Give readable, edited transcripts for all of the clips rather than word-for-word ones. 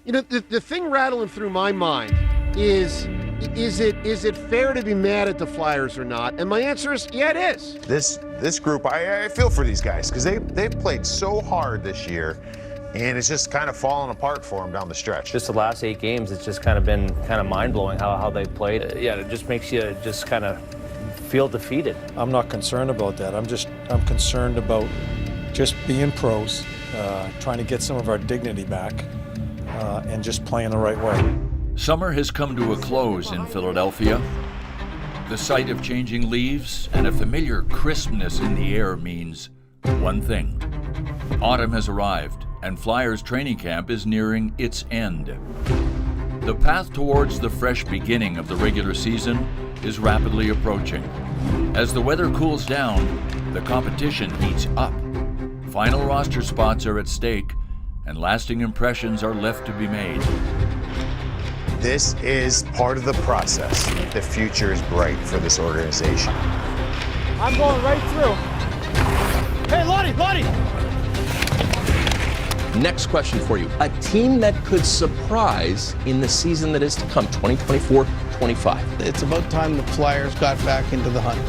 You know, the thing rattling through my mind is it fair to be mad at the Flyers or not? And my answer is, yeah, it is. This group, I feel for these guys because they've played so hard this year, and it's just kind of fallen apart for them down the stretch. Just the last 8 games, it's just kind of been kind of mind-blowing how they played. Yeah, it just makes you just kind of feel defeated. I'm not concerned about that. I'm concerned about just being pros, trying to get some of our dignity back, and just playing the right way. Summer has come to a close in Philadelphia. The sight of changing leaves and a familiar crispness in the air means one thing. Autumn has arrived, and Flyers training camp is nearing its end. The path towards the fresh beginning of the regular season is rapidly approaching. As the weather cools down, the competition heats up. Final roster spots are at stake, and lasting impressions are left to be made. This is part of the process. The future is bright for this organization. I'm going right through. Hey, Lottie! Next question for you. A team that could surprise in the season that is to come, 2024-25. It's about time the Flyers got back into the hunt.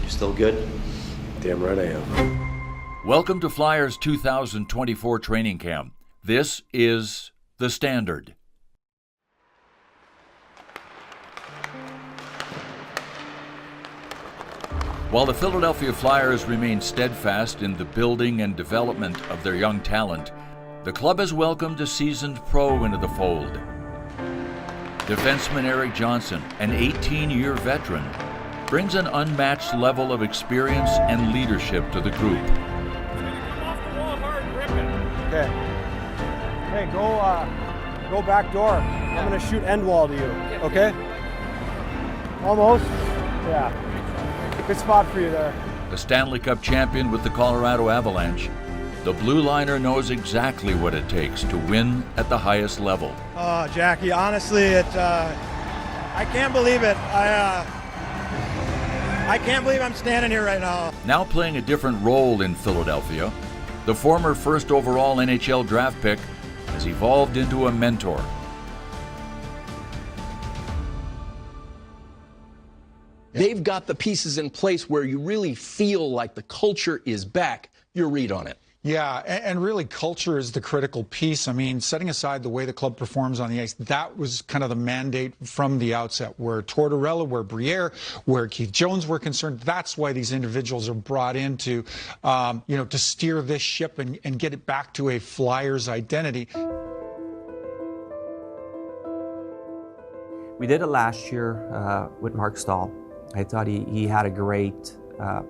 You still good? Damn right I am. Welcome to Flyers 2024 training camp. This is The Standard. While the Philadelphia Flyers remain steadfast in the building and development of their young talent, the club has welcomed a seasoned pro into the fold. Defenseman Eric Johnson, an 18-year veteran, brings an unmatched level of experience and leadership to the group. Okay. Hey, go back door. I'm gonna shoot end wall to you, okay? Almost? Yeah. Good spot for you there. The Stanley Cup champion with the Colorado Avalanche, the blue liner knows exactly what it takes to win at the highest level. Oh, Jackie, honestly, I can't believe it. I can't believe I'm standing here right now. Now playing a different role in Philadelphia, the former first overall NHL draft pick has evolved into a mentor. They've got the pieces in place where you really feel like the culture is back. Your read on it. Yeah, and really culture is the critical piece. I mean, setting aside the way the club performs on the ice, that was kind of the mandate from the outset. Where Tortorella, where Briere, where Keith Jones were concerned, that's why these individuals are brought in to, to steer this ship and get it back to a Flyers identity. We did it last year with Mark Stahl. I thought he had a great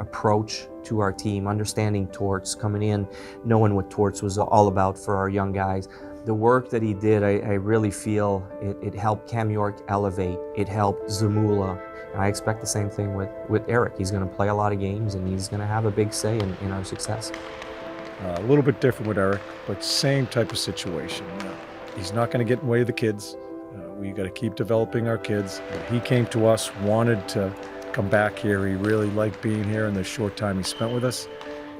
approach to our team, understanding Torts, coming in, knowing what Torts was all about for our young guys. The work that he did, I really feel it helped Cam York elevate. It helped Zamula. And I expect the same thing with Eric. He's going to play a lot of games, and he's going to have a big say in our success. A little bit different with Eric, but same type of situation. He's not going to get in the way of the kids. We got to keep developing our kids. He came to us, wanted to come back here. He really liked being here in the short time he spent with us.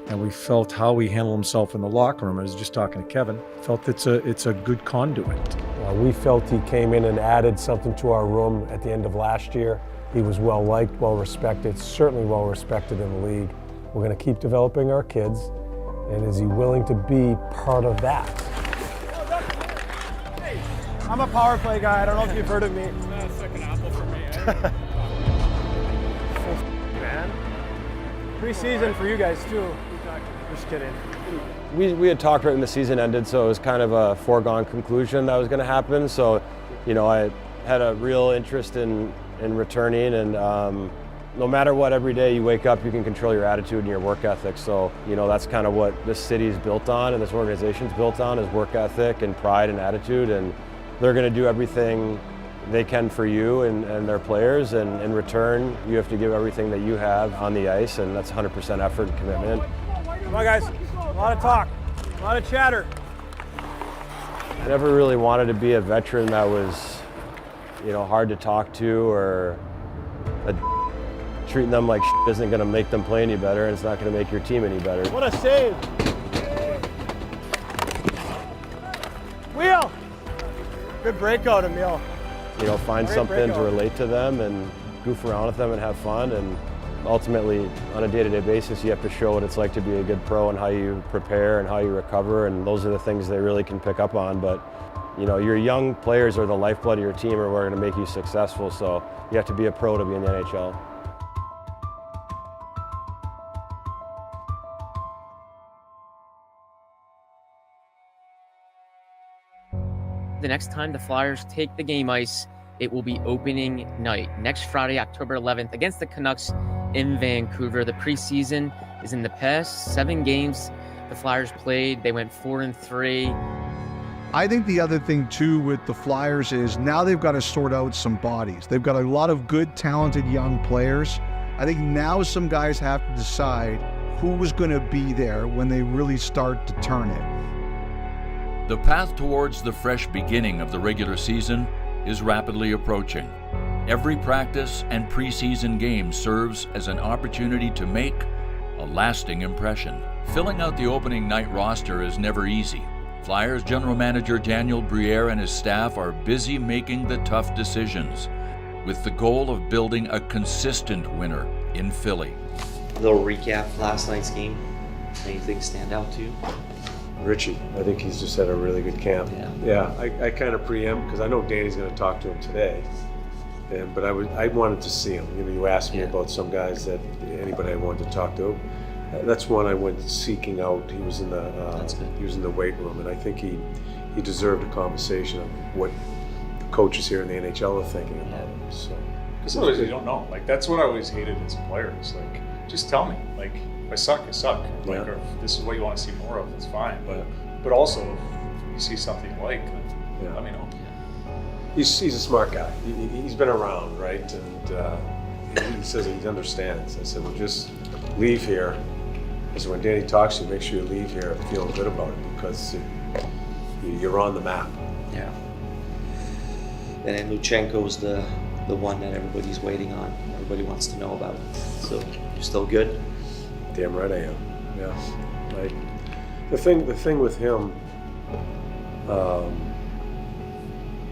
And we felt how he handled himself in the locker room. I was just talking to Kevin. Felt it's a good conduit. We felt he came in and added something to our room at the end of last year. He was well liked, well respected, certainly well respected in the league. We're going to keep developing our kids. And is he willing to be part of that? I'm a power play guy. I don't know if you've heard of me. It's not a second apple for me, eh? Man. Preseason for you guys too. Just kidding. We had talked right when the season ended, so it was kind of a foregone conclusion that was going to happen. So, I had a real interest in returning, and no matter what, every day you wake up, you can control your attitude and your work ethic. So, that's kind of what this city is built on and this organization's built on, is work ethic and pride and attitude. And they're going to do everything they can for you and their players, and in return, you have to give everything that you have on the ice, and that's 100% effort and commitment. Come on, guys. A lot of talk, a lot of chatter. I never really wanted to be a veteran that was, hard to talk to, or treating them like shit isn't going to make them play any better, and it's not going to make your team any better. What a save! Wheel! Good breakout, Emil. You know, find Great something breakout. to relate to them and goof around with them and have fun. And ultimately, on a day-to-day basis, you have to show what it's like to be a good pro and how you prepare and how you recover. And those are the things they really can pick up on. But, you know, your young players are the lifeblood of your team and are going to make you successful. So you have to be a pro to be in the NHL. The next time the Flyers take the game ice, it will be opening night, next Friday, October 11th, against the Canucks in Vancouver. The preseason is in the past. 7 games the Flyers played. They went 4-3. I think the other thing, too, with the Flyers is now they've got to sort out some bodies. They've got a lot of good, talented young players. I think now some guys have to decide who is going to be there when they really start to turn it. The path towards the fresh beginning of the regular season is rapidly approaching. Every practice and preseason game serves as an opportunity to make a lasting impression. Filling out the opening night roster is never easy. Flyers general manager Daniel Briere and his staff are busy making the tough decisions with the goal of building a consistent winner in Philly. A little recap of last night's game. Anything stand out to you? Richie, I think he's just had a really good camp. Yeah, I kind of preempt because I know Danny's going to talk to him today. But I wanted to see him. You know, you asked me about some guys that anybody I wanted to talk to. That's one I went seeking out. He was in the weight room, and I think he deserved a conversation of what the coaches here in the NHL are thinking about him. So, because otherwise you don't know. Like that's what I always hated as a player. Is like just tell me. Like if I suck, I suck. Like or if this is what you want to see more of, that's fine. But also if you see something you like, then let me know. He's a smart guy. He's been around, right? And he says he understands. I said, well, just leave here. I said, when Danny talks to you, make sure you leave here feeling good about it because you're on the map. Yeah. And then Luchenko's the one that everybody's waiting on. Everybody wants to know about. So you're still good? Damn right I am. Yeah. Like the thing with him,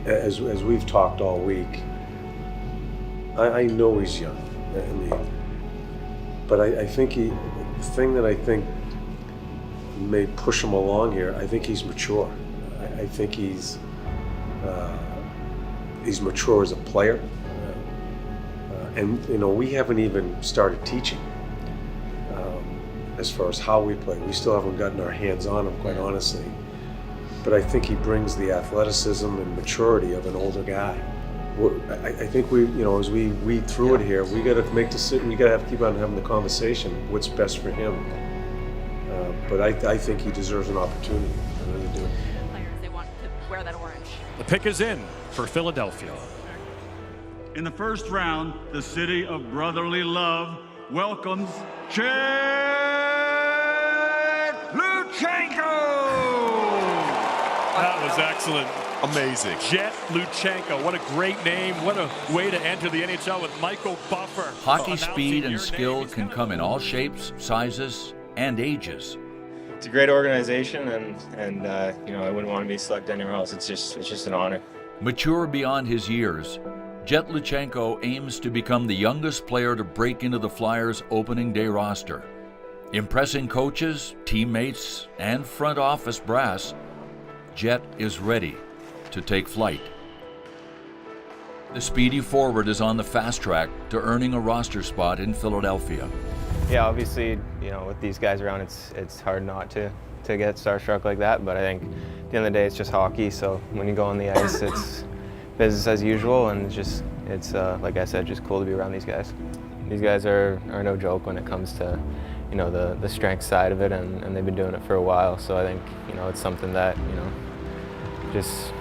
as we've talked all week, I know he's young. I mean, but I think the thing that I think may push him along here, I think he's mature. I think he's mature as a player. And you know, we haven't even started teaching as far as how we play. We still haven't gotten our hands on him, quite honestly. But I think he brings the athleticism and maturity of an older guy. I think we, you know, as we weed through it here, we got to make decisions. We got to keep on having the conversation. What's best for him? But I think he deserves an opportunity. I really do. Players, they want to wear that orange. The pick is in for Philadelphia. In the first round, the city of brotherly love welcomes Jet Luchenko. That was excellent. Amazing. Jet Luchenko. What a great name. What a way to enter the NHL with Michael Buffer. Hockey speed and skill can come in all shapes, sizes, and ages. It's a great organization, and you know, I wouldn't want to be selected anywhere else. It's just an honor. Mature beyond his years, Jet Luchenko aims to become the youngest player to break into the Flyers' opening day roster. Impressing coaches, teammates, and front office brass, Jet is ready to take flight. The speedy forward is on the fast track to earning a roster spot in Philadelphia. Yeah, obviously, you know, with these guys around, it's hard not to get starstruck like that. But I think at the end of the day, it's just hockey. So when you go on the ice, it's business as usual, and it's like I said, just cool to be around these guys. These guys are no joke when it comes to, you know, the strength side of it, and they've been doing it for a while. So I think, you know, it's something that, you know, just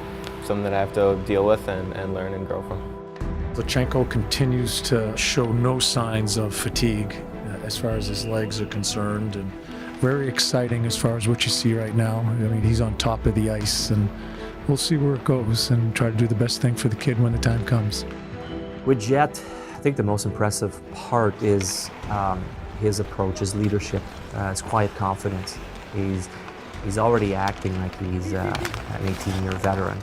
something that I have to deal with and learn and grow from. Luchenko continues to show no signs of fatigue as far as his legs are concerned, and very exciting as far as what you see right now. I mean, he's on top of the ice, and we'll see where it goes and try to do the best thing for the kid when the time comes. With Jet, I think the most impressive part is his approach, his leadership, his quiet confidence. He's already acting like he's an 18-year veteran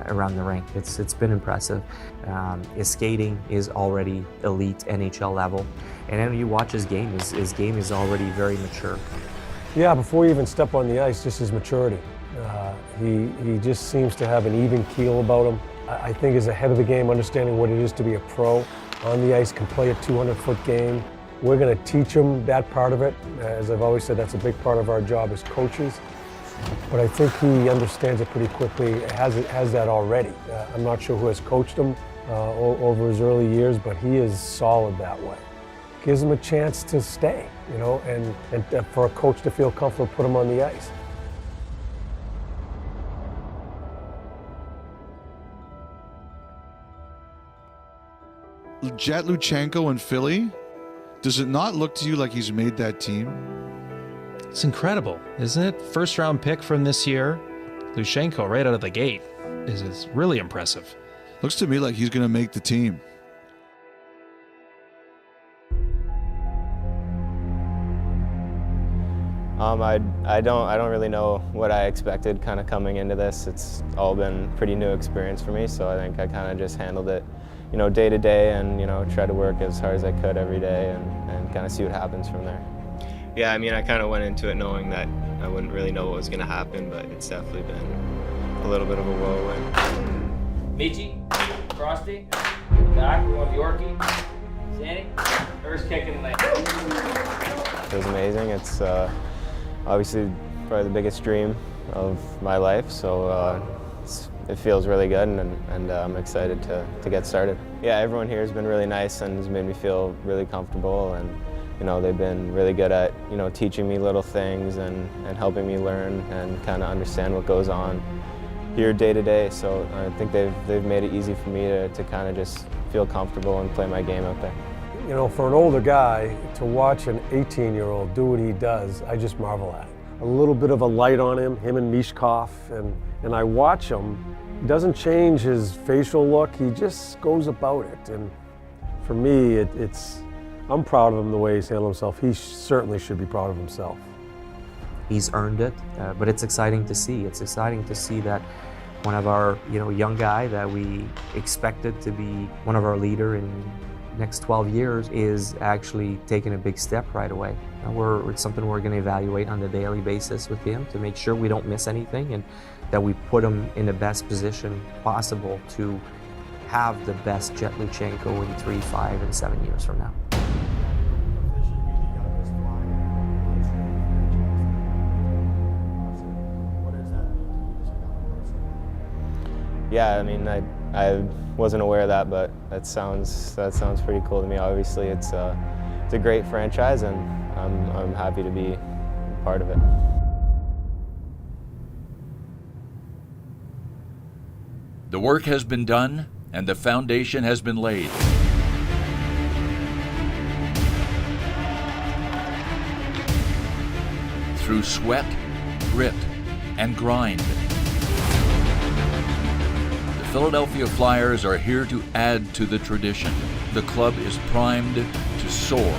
around the rink. It's been impressive. His skating is already elite NHL level. And then you watch his game is already very mature. Yeah, before you even step on the ice, just his maturity. He just seems to have an even keel about him. I think he's ahead of the game, understanding what it is to be a pro. On the ice, can play a 200-foot game. We're going to teach him that part of it. As I've always said, that's a big part of our job as coaches. But I think he understands it pretty quickly, has that already. I'm not sure who has coached him over his early years, but he is solid that way. Gives him a chance to stay, you know, and for a coach to feel comfortable, put him on the ice. Jet Luchenko in Philly, does it not look to you like he's made that team? It's incredible, isn't it? First round pick from this year. Luchenko right out of the gate is really impressive. Looks to me like he's going to make the team. I don't really know what I expected kind of coming into this. It's all been pretty new experience for me, so I think I kind of just handled it, you know, day to day, and you know, try to work as hard as I could every day and kind of see what happens from there. Yeah, I mean, I kind of went into it knowing that I wouldn't really know what was going to happen, but it's definitely been a little bit of a whirlwind. Michi, Frosty, in the back, we want Yorkie, Sandy, first kick in the lane. It was amazing. It's obviously probably the biggest dream of my life, so it feels really good, and I'm excited to get started. Yeah, everyone here has been really nice and has made me feel really comfortable, and you know, they've been really good at, you know, teaching me little things and helping me learn and kind of understand what goes on here day to day. So I think they've made it easy for me to kind of just feel comfortable and play my game out there. You know, for an older guy to watch an 18-year-old do what he does, I just marvel at. A little bit of a light on him and Mishkov, and I watch him. He doesn't change his facial look, he just goes about it. And for me, I'm proud of him the way he's handled himself. He certainly should be proud of himself. He's earned it, but it's exciting to see. It's exciting to see that one of our, you know, young guy that we expected to be one of our leader in next 12 years is actually taking a big step right away. It's something we're going to evaluate on a daily basis with him to make sure we don't miss anything and that we put him in the best position possible to have the best Jet Luchenko in 3, 5, and 7 years from now. Yeah, I mean, I wasn't aware of that, but that sounds pretty cool to me. Obviously, it's a great franchise, and I'm happy to be part of it. The work has been done, and the foundation has been laid. Through sweat, grit, and grind, the Philadelphia Flyers are here to add to the tradition. The club is primed to soar.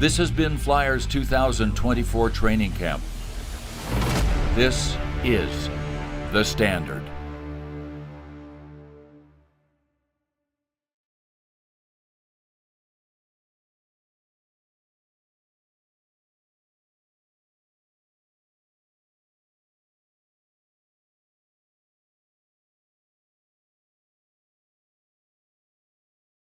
This has been Flyers 2024 training camp. This is the standard.